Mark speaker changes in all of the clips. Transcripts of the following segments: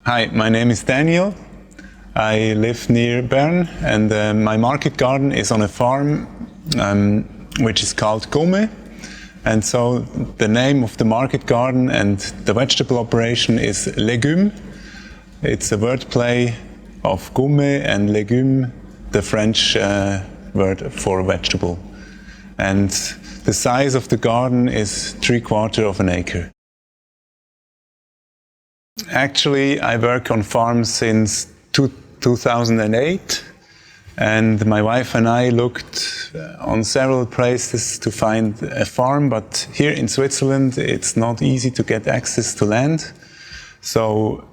Speaker 1: Hi, my name is Daniel. I live near Bern, and my market garden is on a farm which is called Legummes. And so the name of the market garden and the vegetable operation is Legummes. It's a wordplay of gourmet and légumes, the French word for vegetable. And the size of the garden is 3/4 of an acre. Actually, I work on farms since 2008, and my wife and I looked on several places to find a farm, but here in Switzerland it's not easy to get access to land. So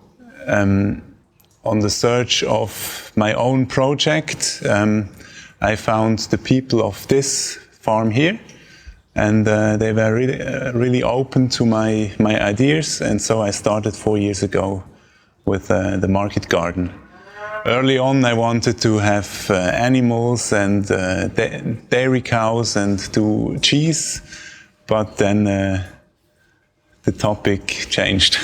Speaker 1: on the search of my own project, I found the people of this farm here, and they were really open to my ideas, and so I started 4 years ago with the market garden. Early on I wanted to have animals and dairy cows and do cheese, but then the topic changed.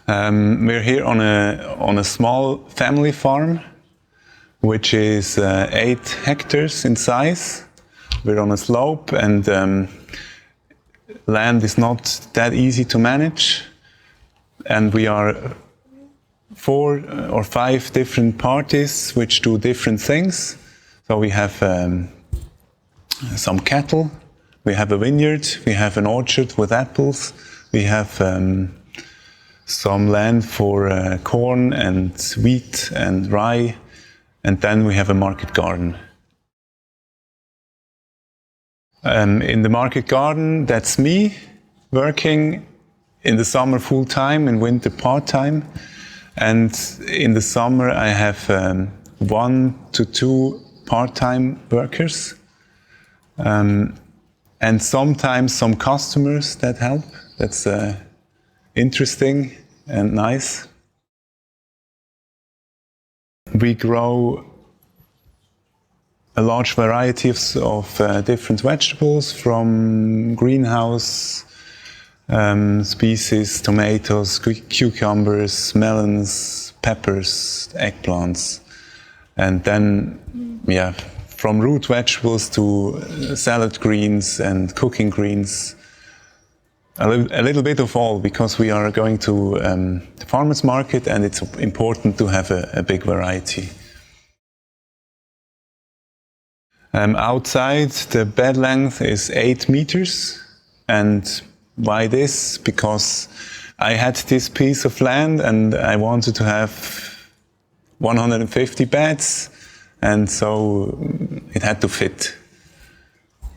Speaker 1: We're here on a small family farm, which is 8 hectares in size. We're on a slope, and land is not that easy to manage. And we are 4 or 5 different parties which do different things. So we have some cattle, we have a vineyard, we have an orchard with apples, we have some land for corn and wheat and rye, and then we have a market garden. In the market garden, that's me working in the summer full-time, in winter part-time. And in the summer I have 1 to 2 part-time workers. And sometimes some customers that help. That's interesting and nice. We grow a large variety of different vegetables, from greenhouse species, tomatoes, cucumbers, melons, peppers, eggplants. And then, from root vegetables to salad greens and cooking greens. A little bit of all, because we are going to the farmers market, and it's important to have a big variety. Outside, the bed length is 8 meters. And why this? Because I had this piece of land and I wanted to have 150 beds, and so it had to fit.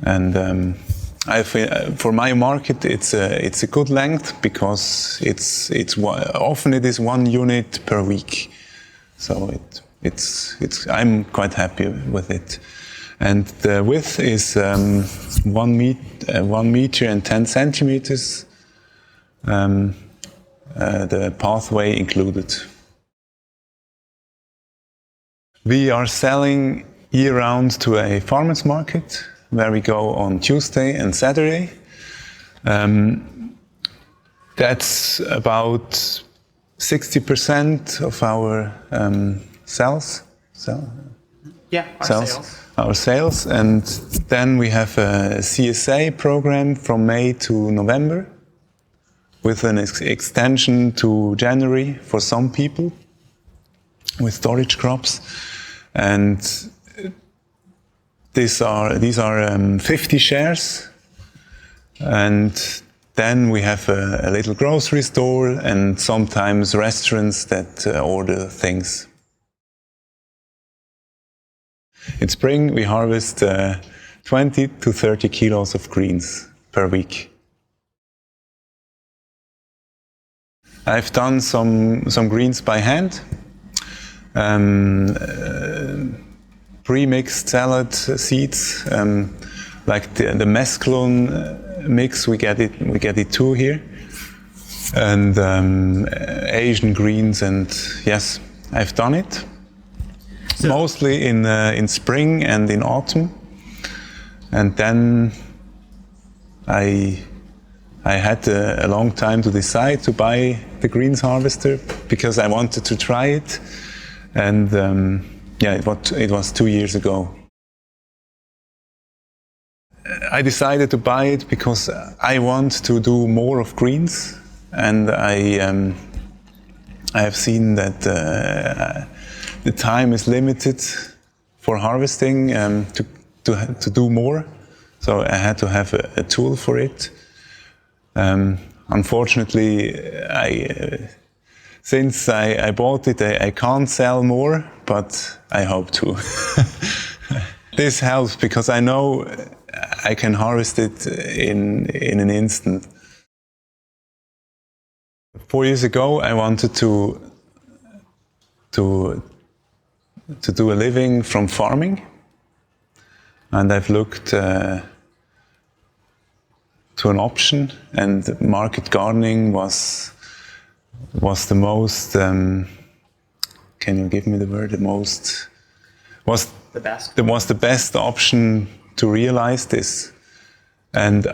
Speaker 1: And for my market, it's a good length, because often it is 1 unit per week. So I'm quite happy with it. And the width is 1 meter and 10 centimeters. The pathway included. We are selling year-round to a farmers market, where we go on Tuesday and Saturday. That's about 60% of our sales. Our sales. And then we have a CSA program from May to November, with an extension to January for some people with storage crops. And these are 50 shares, and then we have a little grocery store and sometimes restaurants that order things. In spring we harvest 20 to 30 kilos of greens per week. I've done some greens by hand. Pre-mixed salad seeds, like the mesclun mix, we get it too here, and Asian greens, and yes, I've done it. So, mostly in spring and in autumn, and then I I had a long time to decide to buy the greens harvester because I wanted to try it, and it was 2 years ago. I decided to buy it because I want to do more of greens, and I have seen that the time is limited for harvesting to do more, so I had to have a tool for it. Unfortunately, since I bought it, I can't sell more, but I hope to. This helps because I know I can harvest it in an instant. 4 years ago, I wanted to do a living from farming, and I've looked to an option, and market gardening was the most. Can you give me the word? Was the best option to realize this, and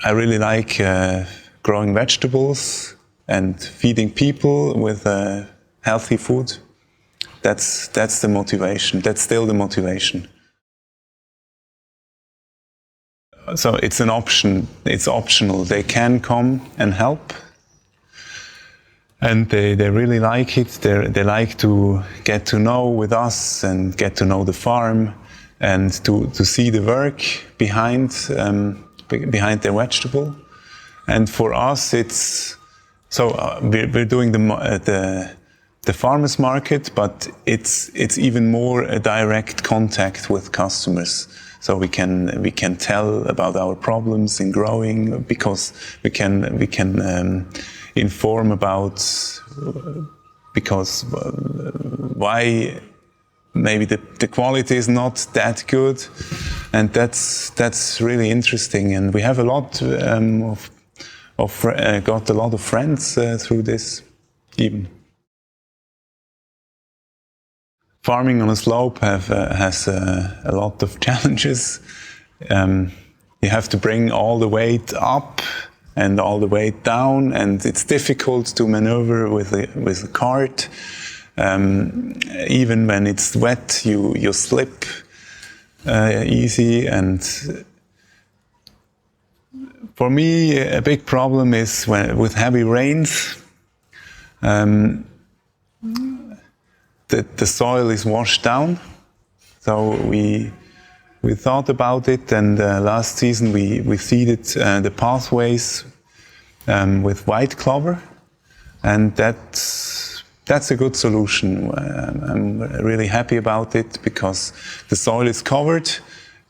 Speaker 1: I really like growing vegetables and feeding people with healthy food. That's the motivation. That's still the motivation. So it's an option. It's optional. They can come and help, and they really like it. They like to get to know with us and get to know the farm, and to see the work behind their vegetable. And for us, it's so we're doing the farmers market, but it's even more a direct contact with customers. So we can tell about our problems in growing, because we can inform about why maybe the quality is not that good, and that's really interesting. And we have a lot got a lot of friends through this even. Farming on a slope has a lot of challenges. You have to bring all the weight up and all the weight down, and it's difficult to maneuver with a cart. Even when it's wet, you slip easy. And for me, a big problem is with heavy rains. The soil is washed down, so we thought about it, and last season we seeded the pathways with white clover, and that's a good solution. I'm really happy about it because the soil is covered.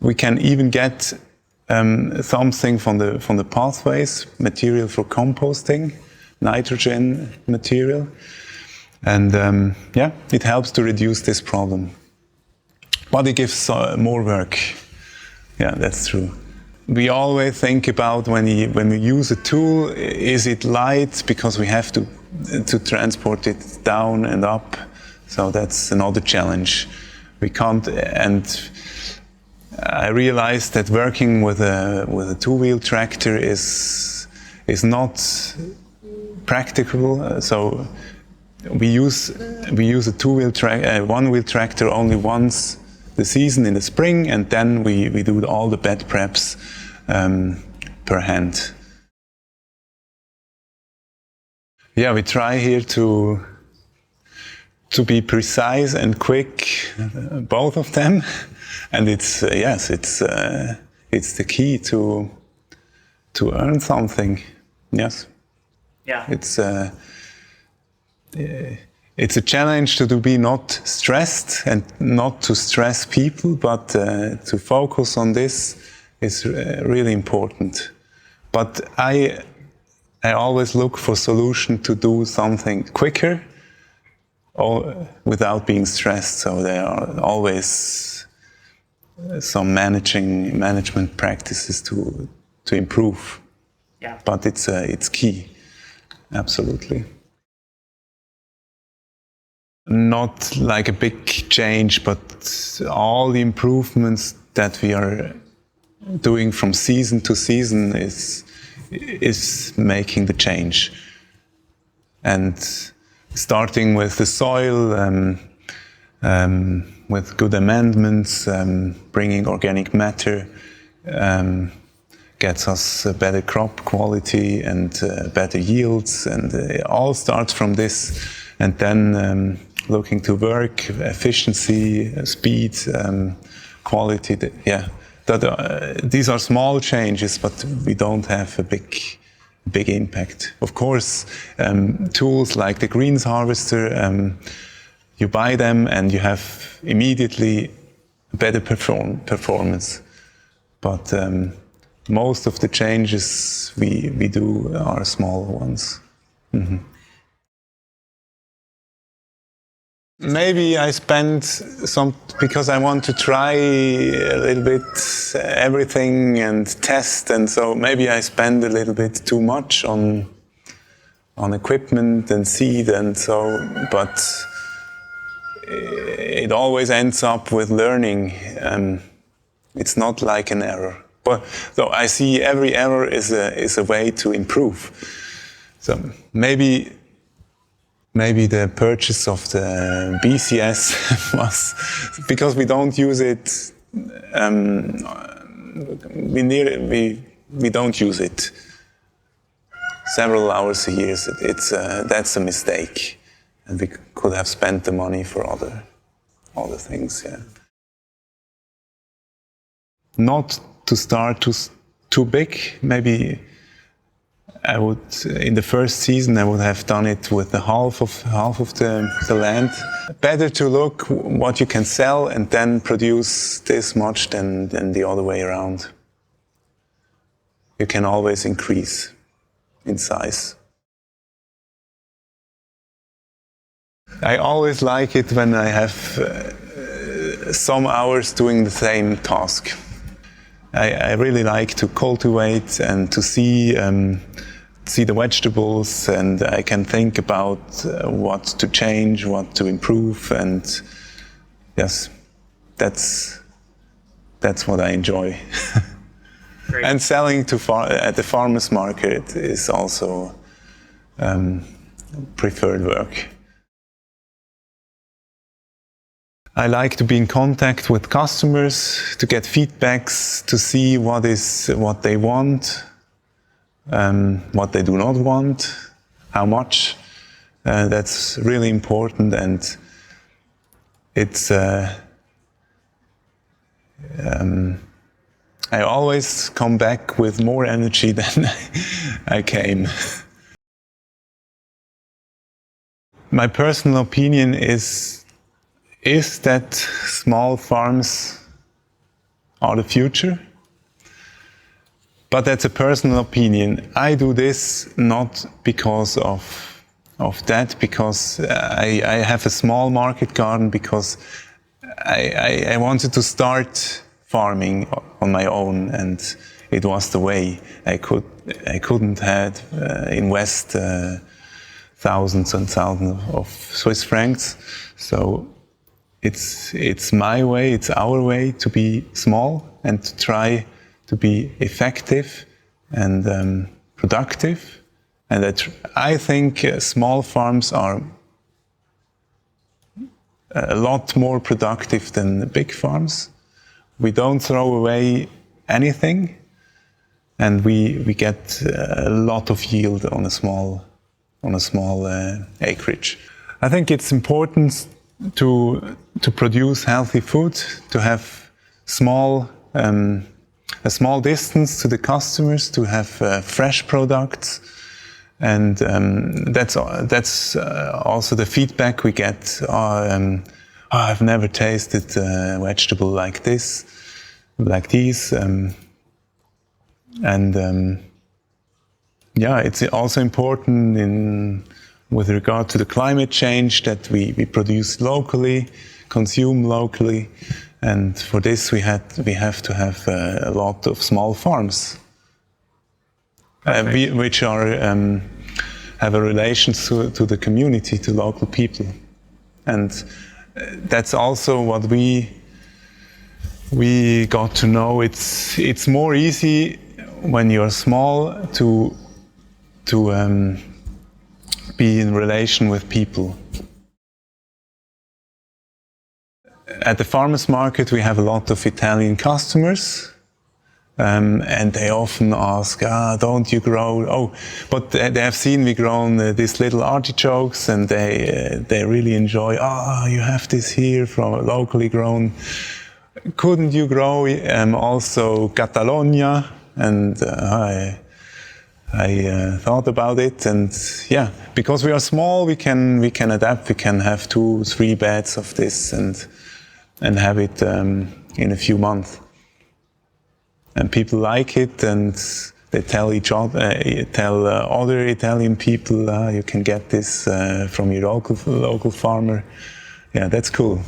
Speaker 1: We can even get something from the pathways, material for composting, nitrogen material. And it helps to reduce this problem. But it gives more work. Yeah, that's true. We always think about when we use a tool, is it light? Because we have to transport it down and up. So that's another challenge. We can't, and I realized that working with a two-wheel tractor is not practicable. So we use a one-wheel tractor only once the season in the spring, and then we do all the bed preps per hand. Yeah, we try here to be precise and quick, both of them, and it's the key to earn something. Yes.
Speaker 2: Yeah.
Speaker 1: It's a challenge to be not stressed and not to stress people, but to focus on this is really important. But I always look for solution to do something quicker or without being stressed. So there are always some management practices to improve.
Speaker 2: Yeah.
Speaker 1: But it's key, absolutely. Not like a big change, but all the improvements that we are doing from season to season is is making the change. And starting with the soil, with good amendments, bringing organic matter, gets us a better crop quality and better yields, and it all starts from this. And then looking to work, efficiency, speed, quality. These are small changes, but we don't have a big impact. Of course, tools like the greens harvester, you buy them and you have immediately better performance. But most of the changes we do are small ones. Mm-hmm. Maybe I spend because I want to try a little bit everything and test, and so maybe I spend a little bit too much on equipment and seed, and so, but it always ends up with learning. It's not like an error. But so I see every error is a way to improve. So maybe the purchase of the BCS was because we don't use it. We don't use it several hours a year. That's a mistake, and we could have spent the money for other things. Yeah. Not to start too big. Maybe I would, in the first season, I would have done it with the half of the land. Better to look what you can sell and then produce this much than the other way around. You can always increase in size. I always like it when I have some hours doing the same task. I really like to cultivate and to see the vegetables, and I can think about what to change, what to improve, and yes, that's what I enjoy. And selling at the farmers market is also preferred work. I like to be in contact with customers, to get feedbacks, to see what they want, what they do not want, how much. That's really important, and it's. I always come back with more energy than I came. My personal opinion is that small farms are the future. But that's a personal opinion. I do this not because of that, because I have a small market garden, because I wanted to start farming on my own, and it was the way. I couldn't have invest thousands and thousands of Swiss francs. So it's my way, it's our way to be small and to try to be effective and productive. And I think small farms are a lot more productive than big farms. We don't throw away anything, and we get a lot of yield on a small acreage. I think it's important to produce healthy food, to have a small distance to the customers, to have fresh products, and that's also the feedback we get. I've never tasted a vegetable like these, yeah, it's also important with regard to the climate change that we produce locally, consume locally, and for this we have to have a lot of small farms, which have a relation to the community, to local people, and that's also what we got to know. It's more easy when you're small to be in relation with people. At the farmers market we have a lot of Italian customers, and they often ask, don't you grow, but they have seen we grown these little artichokes, and they really enjoy, you have this here from locally grown. Couldn't you grow also Catalonia? And I thought about it, and yeah, because we are small, we can adapt. We can have 2-3 beds of this and have it in a few months. And people like it, and they tell each other, other Italian people, you can get this from your local farmer. Yeah, that's cool.